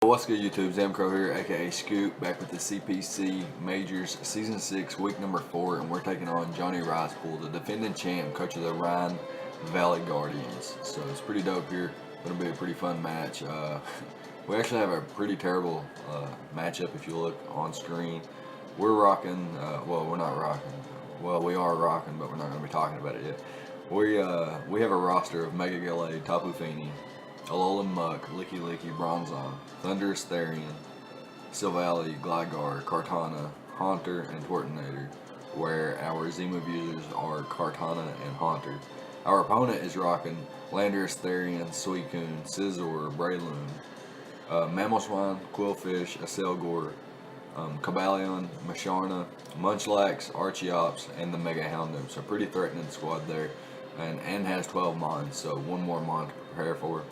What's good, YouTube? Zamcrow here, aka Scoop, back with the CPC Majors Season 6, week number 4, and we're taking on Johnny Ricepool, the defending champ, coach of the Rhine Valley Guardians. So it's pretty dope here. It'll be a pretty fun match. We actually have a pretty terrible matchup if you look on screen. We're rocking, well, we're not rocking. Well, we are rocking, but we're not going to be talking about it yet. We have a roster of Mega Gallade, Tapu Fini, Alolan Muck, Licky Licky, Bronzong, Thunderous Therian, Silvally, Gligar, Kartana, Haunter, and Tortonator, where our Z-move users are Kartana and Haunter. Our opponent is rocking Landorus, Therian, Suicune, Scizor, Breloom, Mamoswine, Quillfish, Acelgor, Cobalion, Masharna, Munchlax, Archeops, and the Mega Houndoom. So pretty threatening squad there, and has 12 Mons, so one more Mon to prepare for.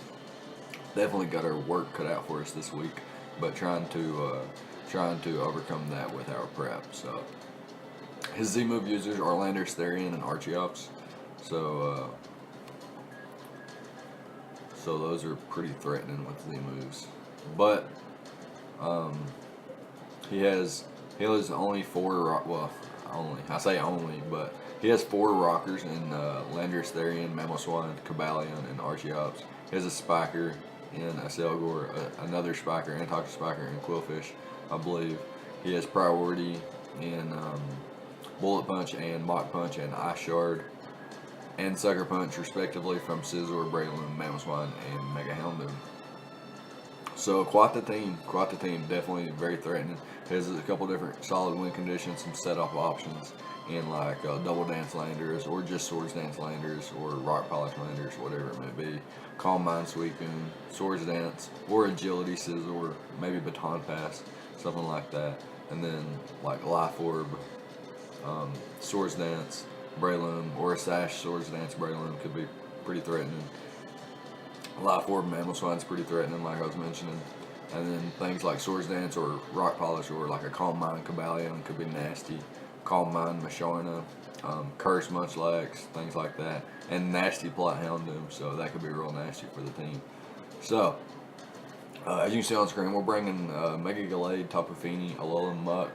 Definitely got our work cut out for us this week, but trying to overcome that with our prep. So his Z-move users are Landorus, Therian, and Archeops. So those are pretty threatening with Z-moves. But he has only four. Well, only I say only, but he has 4 rockers in Landorus, Therian, Mamoswine, Cobalion, and Archeops. He has a Spiker in Acelgor, another Spiker, and Toxic Spiker, and Quillfish, I believe. He has priority in Bullet Punch and Mach Punch and Ice Shard and Sucker Punch, respectively, from Scizor, Breloom, Mamoswine, and Mega Houndoom. So quite the team, definitely very threatening. Has a couple different solid win conditions, some setup options in like Double Dance Landers, or just Swords Dance Landers, or Rock Polish Landers, whatever it may be. Calm Mind Suicune, Swords Dance, or Agility Scizor, maybe Baton Pass, something like that. And then like Life Orb, Swords Dance, Breloom, or a Sash Swords Dance Breloom could be pretty threatening. Life Orb Mamoswine's pretty threatening, like I was mentioning. And then things like Swords Dance or Rock Polish, or like a Calm Mind Cobalion could be nasty. Calm Mind Masharna, Curse Munchlax, things like that. And Nasty Plot Houndoom, so that could be real nasty for the team. So, as you can see on screen, we're bringing Mega Gallade, Tapu Fini, Alolan Muck,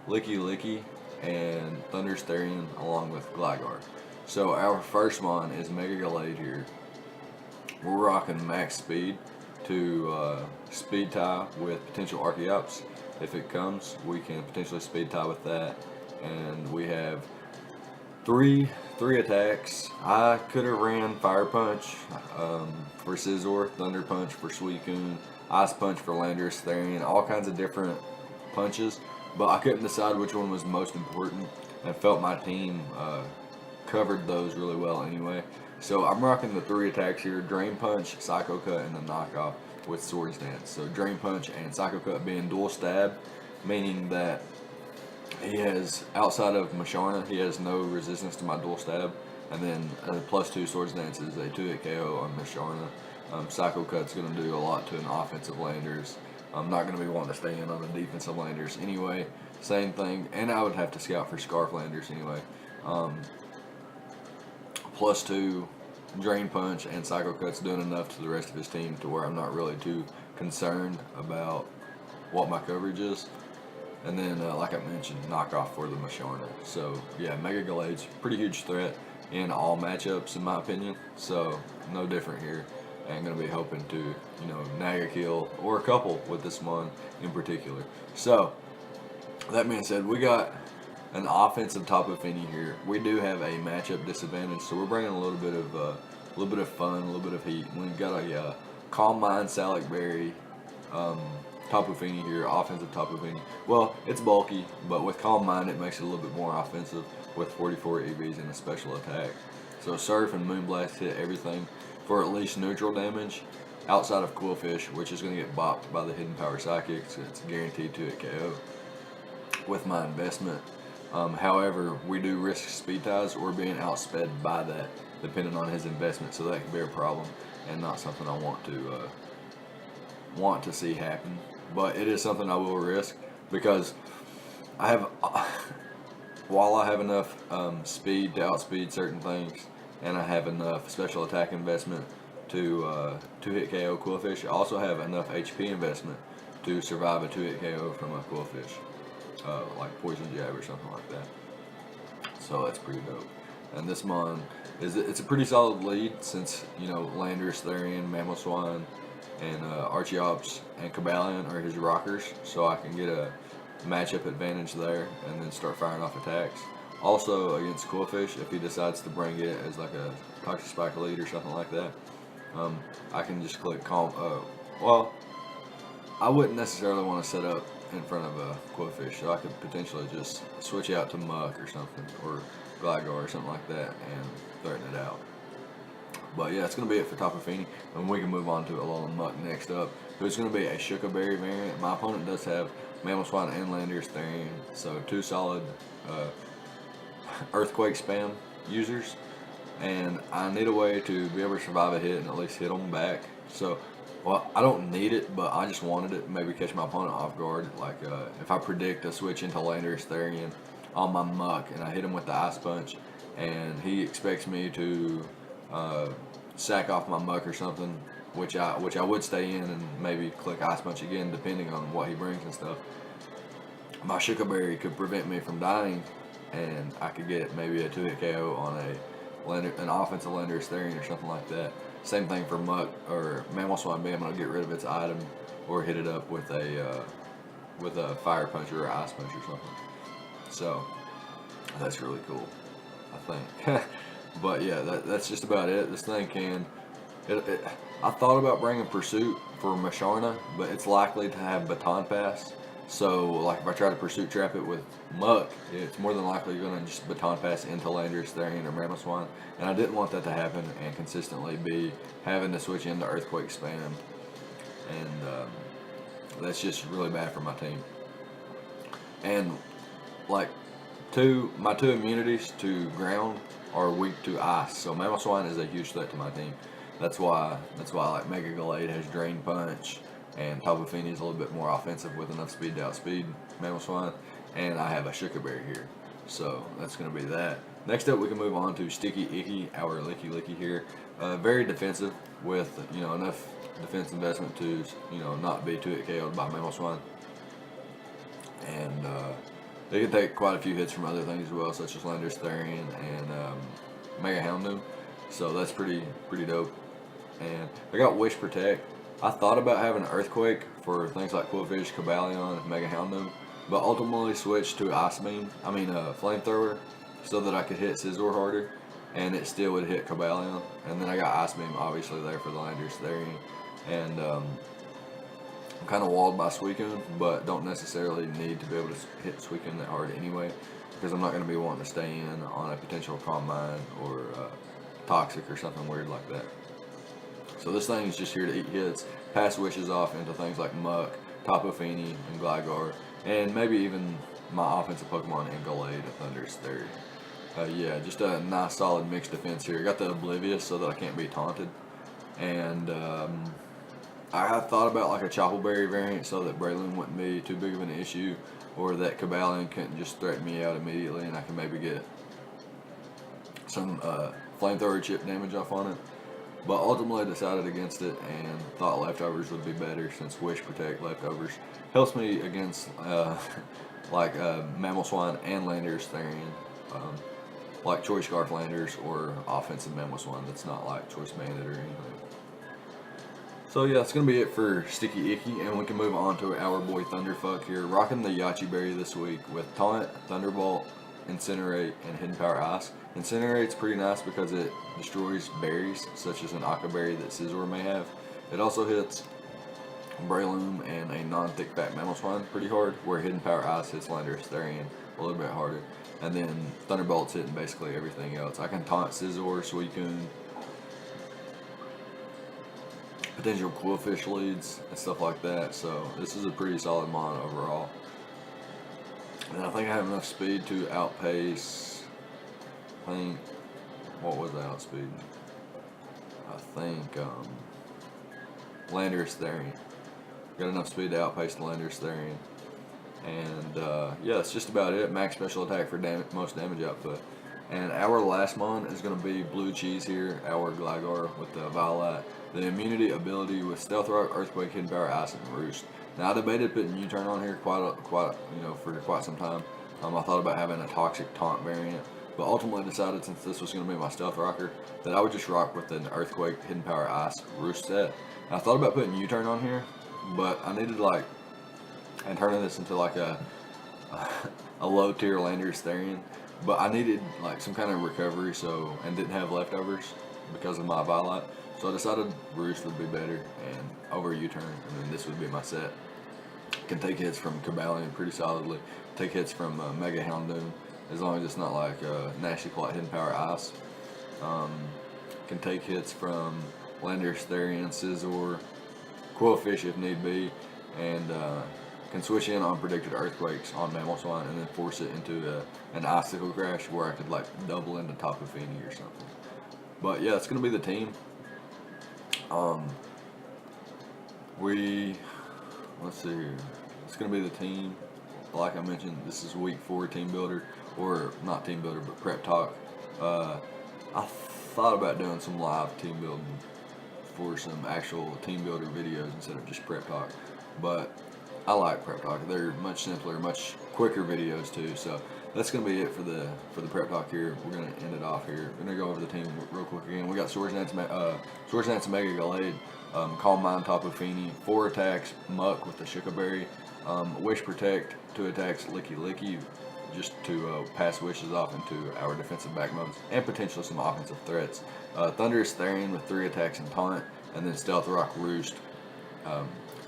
Licky Licky, and Thunderous Therian, along with Gligar. So our first mon is Mega Gallade here. We're rocking max speed to speed tie with potential Archeops. If it comes, we can potentially speed tie with that. And we have three attacks. I could have ran Fire Punch for Scizor, Thunder Punch for Suicune, Ice Punch for Landorus, Therian, all kinds of different punches, but I couldn't decide which one was most important, and felt my team covered those really well anyway. So I'm rocking the 3 attacks here: Drain Punch, Psycho Cut, and the knockoff with Swords Dance. So Drain Punch and Psycho Cut being dual stab, meaning that he has, outside of Masharna, he has no resistance to my dual stab. And then +2 Swords Dance is a 2-hit KO on Masharna. Psycho Cut's going to do a lot to an offensive Landers. I'm not going to be wanting to stay in on the defensive Landers anyway. Same thing, and I would have to scout for Scarf Landers anyway. +2 Drain Punch and Psycho Cut's doing enough to the rest of his team to where I'm not really too concerned about what my coverage is. And then, like I mentioned, knockoff for the Masharna. So yeah, Mega Gallade's pretty huge threat in all matchups, in my opinion. So no different here. And going to be hoping to, nag a kill or a couple with this one in particular. So that being said, we got an offensive Tapu Fini here. We do have a matchup disadvantage, so we're bringing a little bit of fun, a little bit of heat. We've got a Calm Mind Salac Berry Tapu Fini here, offensive Tapu Fini. Well, it's bulky, but with Calm Mind it makes it a little bit more offensive with 44 EVs and a special attack. So Surf and Moonblast hit everything for at least neutral damage, outside of Quillfish, which is going to get bopped by the Hidden Power Psychic, so it's guaranteed to hit KO with my investment. However, we do risk speed ties or being outsped by that, depending on his investment, so that could be a problem and not something I want to see happen. But it is something I will risk, because I have, while I have enough speed to outspeed certain things, and I have enough special attack investment to 2-hit KO quillfish. I also have enough HP investment to survive a 2-hit KO from a quillfish, like poison jab or something like that. So that's pretty dope. And this mon it's a pretty solid lead, since Landorus, Therian, Mammal Swine, and Archeops and Cabalion are his rockers, so I can get a matchup advantage there and then start firing off attacks. Also against quillfish, if he decides to bring it as like a toxic spike lead or something like that, I can just click calm. Well, I wouldn't necessarily want to set up in front of a quillfish, so I could potentially just switch out to muck or something, or gligar or something like that, and threaten it out. But yeah, it's going to be it for Tapu Fini, and we can move on to Alolan Muck next up, who's going to be a Shuka Berry variant. My opponent does have Mammal Swine and Landorus Therian, so two solid Earthquake spam users, and I need a way to be able to survive a hit and at least hit them back. So, well, I don't need it, but I just wanted it. Maybe catch my opponent off guard. Like if I predict a switch into Landorus Therian on my Muck, and I hit him with the Ice Punch, and he expects me to sack off my Muck or something, which I would stay in and maybe click Ice Punch again, depending on what he brings and stuff. My Shuka Berry could prevent me from dying, and I could get maybe a 2-hit KO on an offensive Landorus Therian or something like that. Same thing for Muck or Mammal Swine being able to get rid of its item or hit it up with a Fire Punch or Ice Punch or something. So that's really cool, I think. But yeah, that's just about it. This thing can. I thought about bringing Pursuit for Masharna, but it's likely to have Baton Pass. So, like, if I try to Pursuit Trap it with Muck, it's more than likely going to just Baton Pass into Landorus Therian or Mammal Swine. And I didn't want that to happen and consistently be having to switch into Earthquake spam. And that's just really bad for my team. And, like, my two immunities to ground are weak to ice. So, Mammal Swine is a huge threat to my team. That's why like Mega Gallade has Drain Punch, and Tapu Fini is a little bit more offensive with enough speed to outspeed Mammal Swine, and I have a Shuka Berry here. So that's going to be that. Next up, we can move on to Sticky Icky, our Licky Licky here. Very defensive with enough defense investment to not be 2-hit KO'd by Mammal Swine, and they can take quite a few hits from other things as well, such as Landorus Therian and Mega Houndoom. So that's pretty dope. And I got Wish Protect. I thought about having Earthquake for things like Quillfish, Cabalion, and Mega Houndoom, but ultimately switched to Flamethrower, so that I could hit Scizor harder, and it still would hit Cabalion. And then I got Ice Beam obviously there for the Landorus Therian, and I'm kind of walled by Suicune, but don't necessarily need to be able to hit Suicune that hard anyway, because I'm not going to be wanting to stay in on a potential Calm Mind or Toxic or something weird like that. So this thing is just here to eat hits, pass wishes off into things like Muck, Tapu Fini, and Gligar, and maybe even my offensive Pokemon in Gallade and Thunderous Theory. Yeah, just a nice solid mixed defense here. Got the Oblivious so that I can't be taunted. And I thought about like a Choppleberry variant so that Breloom wouldn't be too big of an issue, or that Cabalion couldn't just threaten me out immediately and I can maybe get some Flamethrower chip damage off on it. But ultimately I decided against it and thought Leftovers would be better, since Wish Protect Leftovers helps me against Mammal Swine and Landorus Therian, like Choice Scarf Landers or offensive Mammal Swine that's not like Choice Bandit or anything. So yeah, that's going to be it for Sticky Icky, and we can move on to our boy Thunderfuck here, rocking the Yachi Berry this week with Taunt, Thunderbolt, Incinerate, and Hidden Power Ice. Incinerate's pretty nice because it destroys berries, such as an Aqua Berry that Scizor may have. It also hits Breloom and a non-thick fat Mammal Swine pretty hard, where Hidden Power Ice hits Landorus Therian a little bit harder. And then Thunderbolt's hitting basically everything else. I can taunt Scizor, Suicune, potential Quillfish leads, and stuff like that. So this is a pretty solid mon overall. And I think I have enough speed to outpace, what was the outspeed? I think Landorus Therian. Got enough speed to outpace the Landorus Therian. And yeah, that's just about it. Max special attack for most damage output. And our last mon is going to be Blue Cheese here, our Gligar with the Violet. the immunity ability with Stealth Rock, Earthquake, Hidden Power, Ice, and Roost. Now I debated putting U-Turn on here for quite some time. I thought about having a Toxic Taunt variant, but ultimately decided, since this was going to be my Stealth Rocker, that I would just rock with an Earthquake, Hidden Power, Ice, Roost set. And I thought about putting U-Turn on here, but I needed and turning this into a low tier Landorus Therian, but I needed some kind of recovery, and didn't have leftovers because of my Violet. So I decided Roost would be better and over U-Turn, and then this would be my set. Can take hits from Cobalion pretty solidly. Take hits from Mega Houndoom, as long as it's not Nasty Plot, Hidden Power, Ice. Can take hits from Landorus Therian, Scizor, Quillfish if need be, and can switch in on predicted Earthquakes on Mamoswine and then force it into an Icicle Crash where I could double into Tapu Fini or something. But yeah, it's gonna be the team. Let's see here. It's gonna be the team. Like I mentioned, this is week 4 team builder, or not team builder, but prep talk. I thought about doing some live team building for some actual team builder videos instead of just prep talk, but I like prep talk. They're much simpler, much quicker videos too. So that's gonna be it for the prep talk here. We're gonna end it off here. We're gonna go over the team real quick again. We got Swordsnance Mega Gallade, Calm Mind, Tapu Fini, 4 attacks, Muck with the Shuka Berry, Wish Protect, 2 attacks, Licky Licky, just to pass wishes off into our defensive backbones and potentially some offensive threats. Thunderous Therian with 3 attacks and Taunt, and then Stealth Rock, Roost,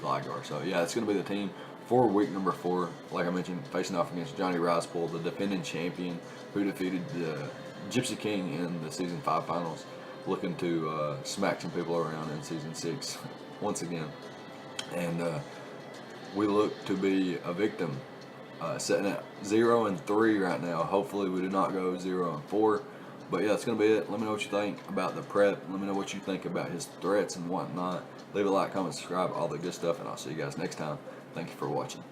Gligar. So yeah, it's going to be the team for week number 4. Like I mentioned, facing off against Johnny Ricepool, the defending champion who defeated the Gypsy King in the Season 5 finals, looking to smack some people around in Season 6 once again. And we look to be a victim, sitting at 0-3 right now. Hopefully we do not go 0-4. But yeah, that's going to be it. Let me know what you think about the prep. Let me know what you think about his threats and whatnot. Leave a like, comment, subscribe, all the good stuff, and I'll see you guys next time. Thank you for watching.